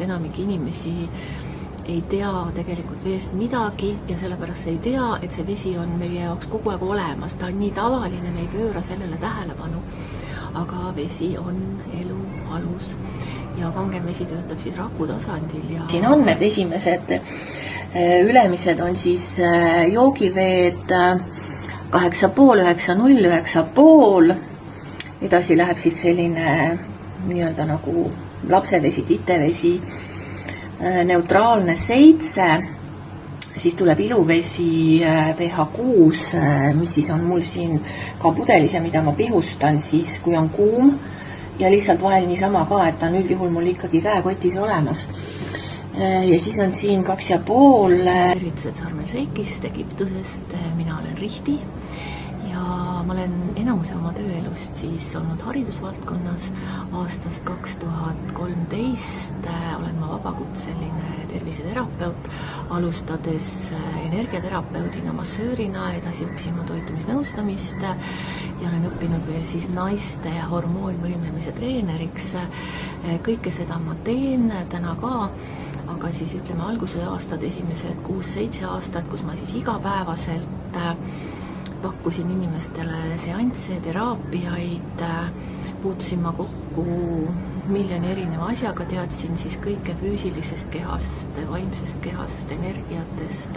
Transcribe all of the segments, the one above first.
enamik inimesi ei tea tegelikult veest midagi ja sellepärast ei tea, et see vesi on meie jaoks kogu aeg olemas. Ta on nii tavaline, me ei pööra sellele tähelepanu. Aga vesi on elu alus ja kangem vesi töötab siis raku tasandil. Ja siin on need esimesed ülemised on siis joogiveed 8,5, 9,0, 9,5. Edasi läheb siis selline nii-öelda nagu lapsevesi, titevesi, neutraalne 7, siis tuleb iluvesi pH 6, mis siis on mul siin ka pudelis ja mida ma pihustan siis, kui on kuum ja lihtsalt vahel niisama ka, et ta on üldjuhul mul ikkagi käekotis olemas. Ja siis on siin 2,5 tervitused Sarmeseikist, Egiptusest, mina olen Rihti ja ma olen enamuse oma tööelust siis olnud haridusvaldkonnas. Aastast 2013 olen ma vabakutseline terviseterapeut, alustades energiaterapeudina, massöörina, edasi õppisin ma toitumisnõustamist ja olen õppinud veel siis naiste hormoonvõimlemise treeneriks. Kõike seda ma teen täna ka, aga siis ütleme alguse aastad, esimesed 6-7 aastat, kus ma siis igapäevaselt pakkusin inimestele seansse, teraapiaid, puutusin ma kokku miljoni erineva asjaga, teadsin siis kõike füüsilisest kehast, vaimsest kehast, energiatest,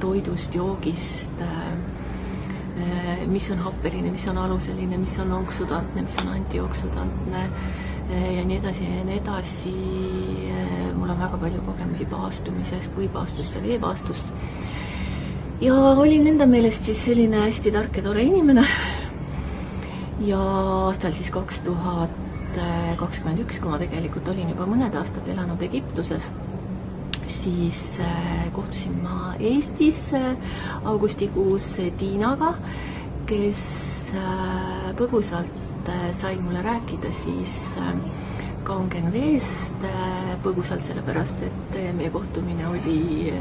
toidust, joogist, mis on happeline, mis on aluseline, mis on oksudantne, mis on antioksudantne ja nii edasi ja nii edasi. Mul on väga palju kogemusi paastumisest, võipaastust ja veepaastust. Ja olin enda meelest siis selline hästi tark ja tore inimene. Ja aastal siis 2021, kui ma tegelikult olin juba mõned aastad elanud Egiptuses, siis kohtusin ma Eestis augustikuus Tiinaga, kes põgusalt sai mulle rääkida siis kangenveest, põgusalt sellepärast, et meie kohtumine oli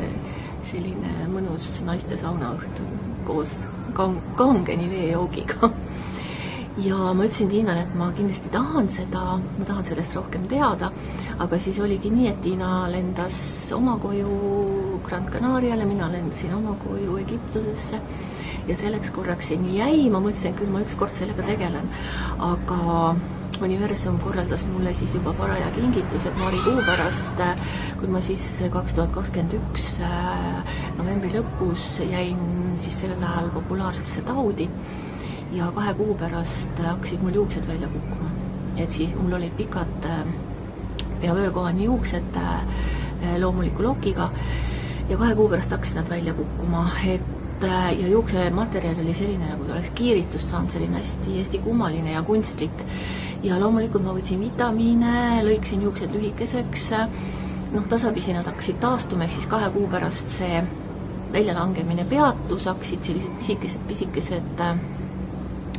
selline mõnus naiste saunaõhtu koos kangeni veejoogiga. Ja ma ütlesin Tiinale, et ma kindlasti tahan sellest rohkem teada, aga siis oligi nii, et Tiina lendas oma koju Gran Canariale, mina lendasin oma koju Egiptusesse ja selleks korraks see nii jäi. Ma mõtlesin, et küll ma ükskord sellega tegelen, aga universum korraldas mulle siis juba paraja kingitused maarikuu pärast, kui ma siis 2021 novembri lõpus jäin siis sellel ajal populaarsesse taudi ja 2 kuu pärast hakkasid mul juuksed välja kukkuma. Et siis mul olid pikad pea vöökohani juuksed loomuliku lokiga ja 2 kuu pärast hakkasid nad välja kukkuma. Ja juukse materjal oli selline, nagu ta oleks kiiritust saanud, selline hästi kummaline ja kunstlik. Ja loomulikult ma võtsin vitamiine, lõiksin juuksed lühikeseks, tasapisi nad hakkasid taastuma, ehk siis 2 kuu pärast see väljalangemine peatus, hakkasid sellised pisikesed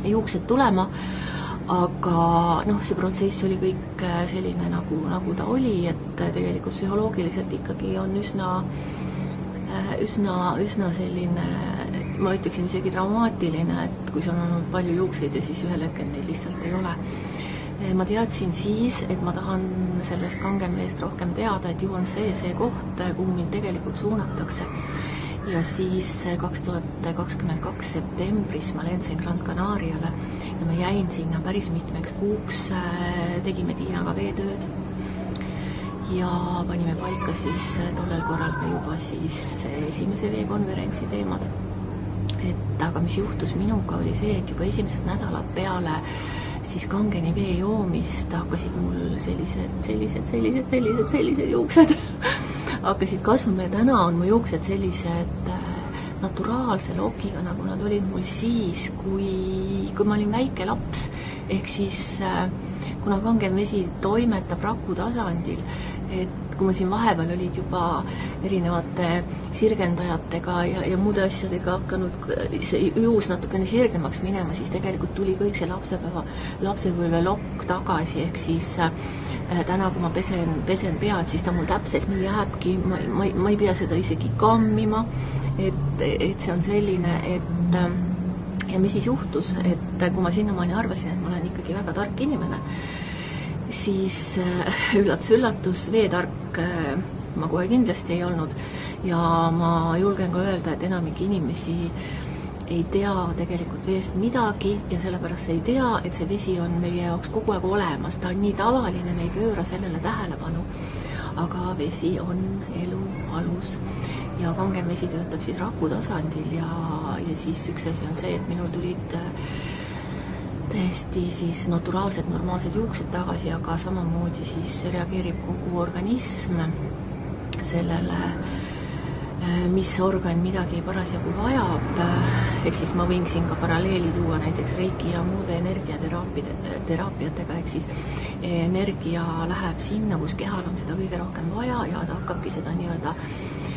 juuksed tulema, aga see protsess oli kõik selline, nagu ta oli, et tegelikult psühholoogiliselt ikkagi on üsna selline, ma ütleksin isegi dramaatiline, et kui sul on olnud palju juukseid ja siis ühel hetkel neil lihtsalt ei ole. Ma teadsin siis, et ma tahan sellest kangemveest rohkem teada, et ju on see koht, kuhu mind tegelikult suunatakse. Ja siis 2022 septembris ma lendasin Gran Canariale ja ma jäin sinna päris mitmeks kuuks, tegime Tiinaga veetööd ja panime paika siis tollel korral ka juba siis esimese veekonverentsi teemad. Aga mis juhtus minuga oli see, et juba esimesed nädalad peale siis kangeni vee joomist hakkasid mul sellised juuksed hakkasid kasvama ja täna on mu juuksed sellised naturaalse lokiga, nagu nad olid mul siis, kui ma olin väike laps. Ehk siis, kuna kangem vesi toimetab raku tasandil, et kui ma siin vahepeal olid juba erinevate sirgendajatega ja muude asjadega hakanud see juus natukene sirgemaks minema, siis tegelikult tuli kõik see lapsepõlve lokk tagasi, ehk siis täna, kui ma pesen pead, siis ta mul täpselt nii jääbki, ma ei pea seda isegi kammima, et see on selline, ja mis siis juhtus, et kui ma sinnamaani arvasin, et ma olen ikkagi väga tark inimene, siis üllatus, veetark ma kohe kindlasti ei olnud ja ma julgen ka öelda, et enamik inimesi ei tea tegelikult veest midagi ja sellepärast ei tea, et see vesi on meie jaoks kogu aeg olemas, ta on nii tavaline, me ei pööra sellele tähelepanu. Aga vesi on elu alus ja kangem vesi töötab siis raku tasandil ja siis üks asi on see, et minul tulid täiesti siis naturaalsed, normaalsed juuksed tagasi, aga samamoodi siis reageerib kogu organism sellele, mis organ midagi parasjagu vajab, ehk siis ma võin siin ka paralleeli tuua näiteks reiki ja muude energiateraapiatega, ehk siis energia läheb sinna, kus kehal on seda kõige rohkem vaja ja ta hakkabki seda nii-öelda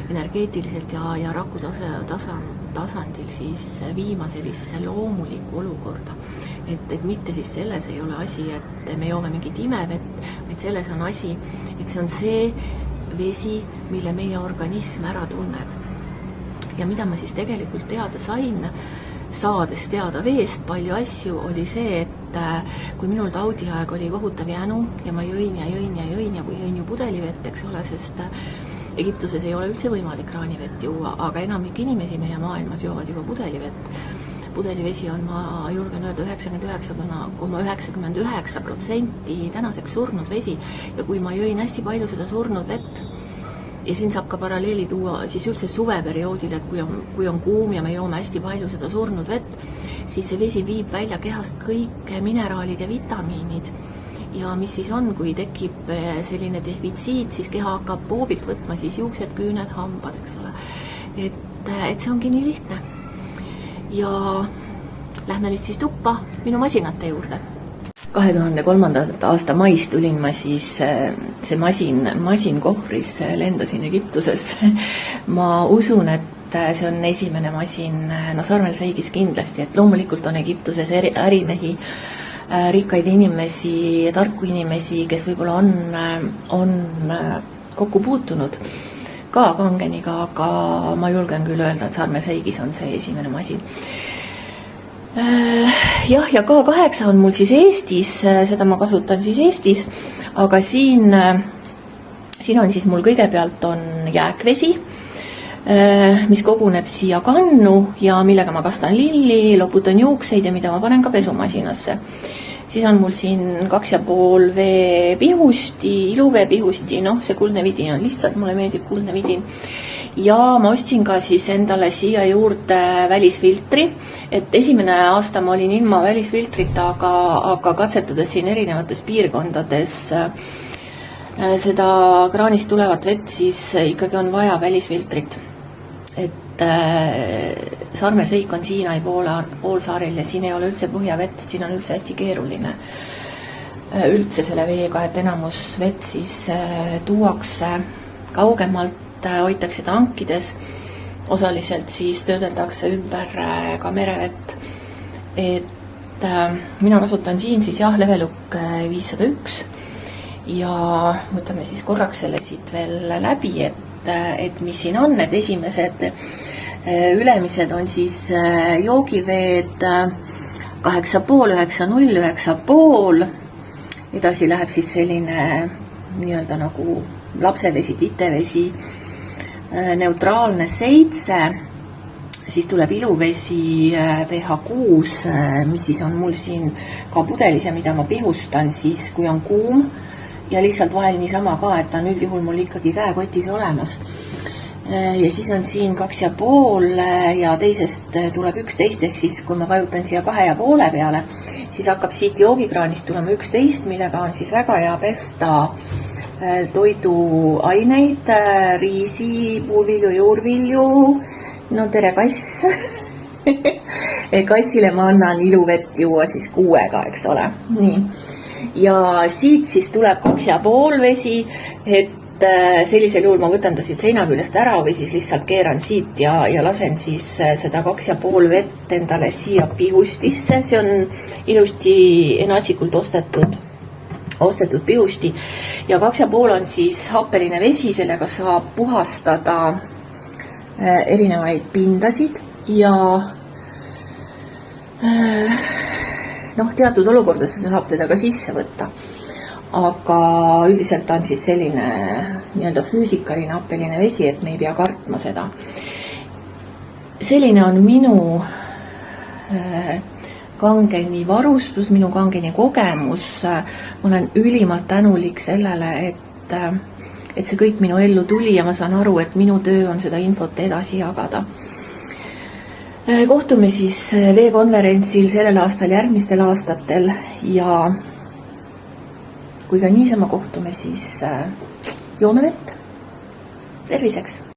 energeetiliselt ja raku tasandil siis viima sellisesse loomulikku olukorda. Et mitte siis selles ei ole asi, et me joome mingit imevett, vaid selles on asi, et see on see vesi, mille meie organism ära tunneb. Ja mida ma siis tegelikult teada sain, saades teada veest palju asju, oli see, et kui minul taudiaeg oli kohutav jänu ja ma jõin ja kui jõin ju pudelivett, eks ole, sest Egiptuses ei ole üldse võimalik kraanivett juua, aga enamik inimesi meie maailmas joovad juba pudelivett. Pudelivesi on, ma julgen öelda, 99,99% tänaseks surnud vesi ja kui ma jõin hästi palju seda surnud vett ja siin saab ka paralleeli tuua siis üldse suveperioodil, et kui on kuum ja me joome hästi palju seda surnud vett, siis see vesi viib välja kehast kõik mineraalid ja vitamiinid ja mis siis on, kui tekib selline defitsiit, siis keha hakkab hoobilt võtma siis juuksed, küüned, hambad, eks ole. Et see ongi nii lihtne. Ja lähme nüüd siis tuppa minu masinate juurde. 2003. aasta mais tulin ma siis, see masin kohvris lendasin Egiptusesse. Ma usun, et see on esimene masin, no Sarmel Seigis kindlasti, et loomulikult on Egiptuses ärimehi, rikkaid inimesi, tarku inimesi, kes võib-olla on kokku puutunud ka kangeniga, aga ma julgen küll öelda, et Sarmel Seigis on see esimene masin. Jah, ja K8 on mul siis Eestis, seda ma kasutan siis Eestis, aga siin on siis mul kõigepealt on jääkvesi, mis koguneb siia kannu ja millega ma kastan lilli, loputan juukseid ja mida ma panen ka pesumasinasse. Siis on mul siin 2,5 veepihusti, iluveepihusti, noh, see kuldne vidin on lihtsalt, mulle meeldib kuldne vidin. Ja ma ostsin ka siis endale siia juurde välisfiltri, et esimene aasta ma olin ilma välisfiltrita, aga katsetades siin erinevates piirkondades seda kraanist tulevat vett, siis ikkagi on vaja välisfiltrit. Et Sarmel Seik on Siinai poolsaarel ja siin ei ole üldse põhjavett, siin on üldse hästi keeruline üldse selle veega, et enamus vett siis tuuakse kaugemalt, hoitakse tankides, osaliselt siis töödeldakse ümber ka merevett. Et mina kasutan siin siis jah, Leveluk 501 ja võtame siis korraks selle siit veel läbi, et mis siin on, et esimesed ülemised on siis joogiveed 8,5, 9,0, 9,5, edasi läheb siis selline nii-öelda nagu lapsevesi, titevesi, neutraalne 7, siis tuleb iluvesi pH 6, mis siis on mul siin ka pudelis ja mida ma pihustan siis, kui on kuum ja lihtsalt vahel niisama ka, et ta on üldjuhul mul ikkagi käekotis olemas. Ja siis on siin 2,5 ja teisest tuleb 11, ehk siis kui ma vajutan siia 2,5 peale, siis hakkab siit joogikraanist tulema 11, millega on siis väga hea pesta toiduaineid, riisi, puuvilju, juurvilju, no tere kass. Kassile ma annan iluvett juua siis 6-ga, eks ole. Nii. Ja siit siis tuleb 2,5 vesi, et sellisel juhul ma võtan ta siit seina küljest ära või siis lihtsalt keeran siit ja lasen siis seda 2,5 vett endale siia pihustisse. See on ilusti enatsikult ostetud pihusti ja 2,5 on siis happeline vesi, sellega saab puhastada erinevaid pindasid ja noh, teatud olukordades saab teda ka sisse võtta. aga üldiselt on siis selline nii-öelda füüsikaline happeline vesi, et me ei pea kartma seda. Selline on minu kangeni varustus, minu kangeni kogemus. Ma olen ülimalt tänulik sellele, et see kõik minu ellu tuli ja ma saan aru, et minu töö on seda infot edasi jagada. Kohtume siis veekonverentsil sellel aastal, järgmistel aastatel ja kui ka niisama kohtume, siis joome vett. Terviseks!